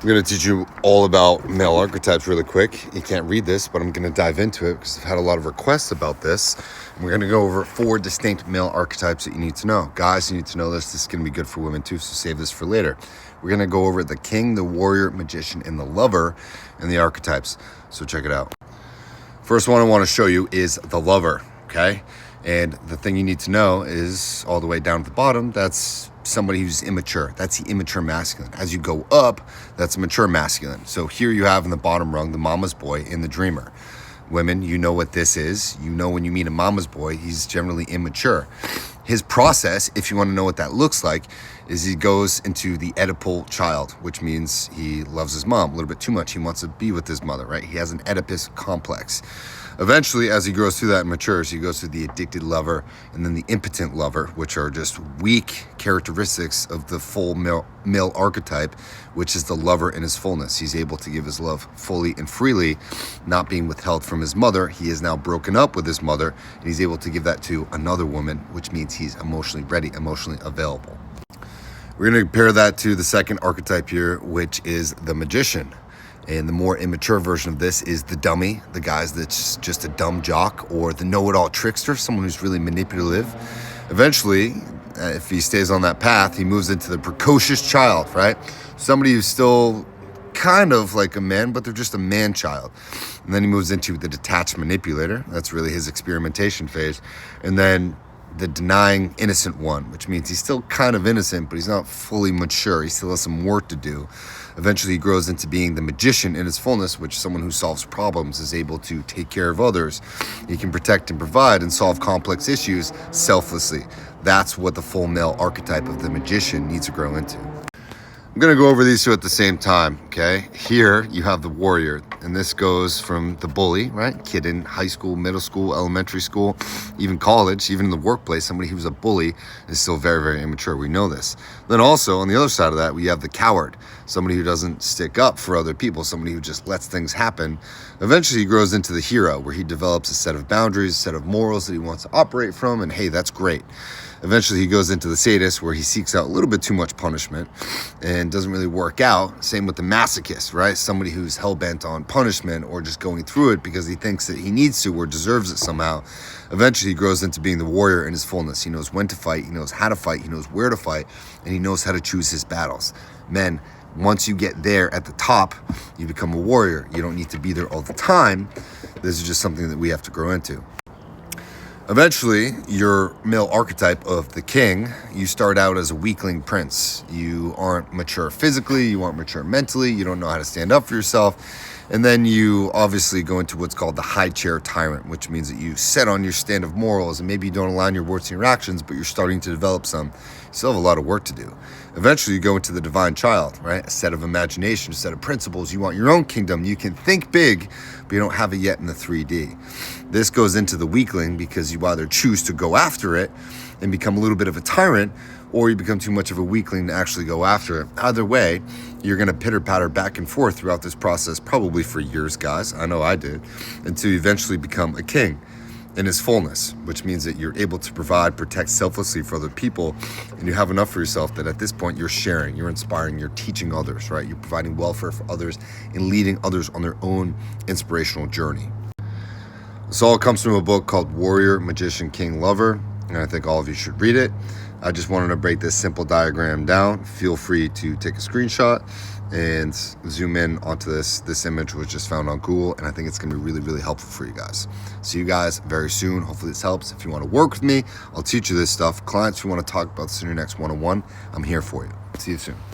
I'm going to teach you all about male archetypes really quick. You can't read this, but I'm going to dive into it because I've had a lot of requests about this. And we're going to go over 4 distinct male archetypes that you need to know. Guys, you need to know this. This is going to be good for women too, so save this for later. We're going to go over the king, the warrior, magician, and the lover, and the archetypes. So check it out. First one I want to show you is the lover, okay? And the thing you need to know is all the way down at the bottom, that's somebody who's immature. That's the immature masculine. As you go up, that's a mature masculine. So here you have in the bottom rung, the mama's boy and the dreamer. Women, you know what this is. You know when you meet a mama's boy, he's generally immature. His process, if you want to know what that looks like, is he goes into the Oedipal child, which means he loves his mom a little bit too much. He wants to be with his mother, right? He has an Oedipus complex. Eventually, as he grows through that and matures, he goes through the addicted lover and then the impotent lover, which are just weak characteristics of the full male archetype, which is the lover in his fullness. He's able to give his love fully and freely, not being withheld from his mother. He is now broken up with his mother, and he's able to give that to another woman, which means he's emotionally ready, emotionally available. We're going to compare that to the second archetype here, which is the magician. And the more immature version of this is the dummy, the guy that's just a dumb jock, or the know-it-all trickster, someone who's really manipulative. Eventually, if he stays on that path, he moves into the precocious child, right? Somebody who's still kind of like a man, but they're just a man-child. And then he moves into the detached manipulator. That's really his experimentation phase. And then the denying innocent one, which means he's still kind of innocent, but he's not fully mature. He still has some work to do. Eventually, he grows into being the magician in his fullness, which is someone who solves problems, is able to take care of others. He can protect and provide and solve complex issues selflessly. That's what the full male archetype of the magician needs to grow into. I'm going to go over these two at the same time, okay? Here, you have the warrior, and this goes from the bully, right? Kid in high school, middle school, elementary school, even college, even in the workplace, somebody who's a bully is still very, very immature. We know this. Then also, on the other side of that, we have the coward, somebody who doesn't stick up for other people, somebody who just lets things happen. Eventually, he grows into the hero, where he develops a set of boundaries, a set of morals that he wants to operate from, and hey, that's great. Eventually, he goes into the sadist, where he seeks out a little bit too much punishment and doesn't really work out. Same with the masochist, right? Somebody who's hell-bent on punishment or just going through it because he thinks that he needs to or deserves it somehow. Eventually, he grows into being the warrior in his fullness. He knows when to fight, he knows how to fight, he knows where to fight, and he knows how to choose his battles. Men, once you get there at the top, you become a warrior. You don't need to be there all the time. This is just something that we have to grow into. Eventually, your male archetype of the king, you start out as a weakling prince. You aren't mature physically, you aren't mature mentally, you don't know how to stand up for yourself. And then you obviously go into what's called the high chair tyrant, which means that you set on your stand of morals and maybe you don't align your words and your actions, but you're starting to develop some. You still have a lot of work to do. Eventually, you go into the divine child, right? A set of imagination, a set of principles. You want your own kingdom. You can think big, but you don't have it yet in the 3D. This goes into the weakling because you either choose to go after it and become a little bit of a tyrant, or you become too much of a weakling to actually go after it. Either way, you're going to pitter-patter back and forth throughout this process, probably for years, guys. I know I did, until you eventually become a king in his fullness, which means that you're able to provide, protect selflessly for other people, and you have enough for yourself that at this point you're sharing, you're inspiring, you're teaching others, right? You're providing welfare for others and leading others on their own inspirational journey. This all comes from a book called Warrior, Magician, King, Lover, and I think all of you should read it. I just wanted to break this simple diagram down. Feel free to take a screenshot and zoom in onto this. This image was just found on Google, and I think it's going to be really, really helpful for you guys. See you guys very soon. Hopefully this helps. If you want to work with me, I'll teach you this stuff. Clients who want to talk about this in your next one-on-one, I'm here for you. See you soon.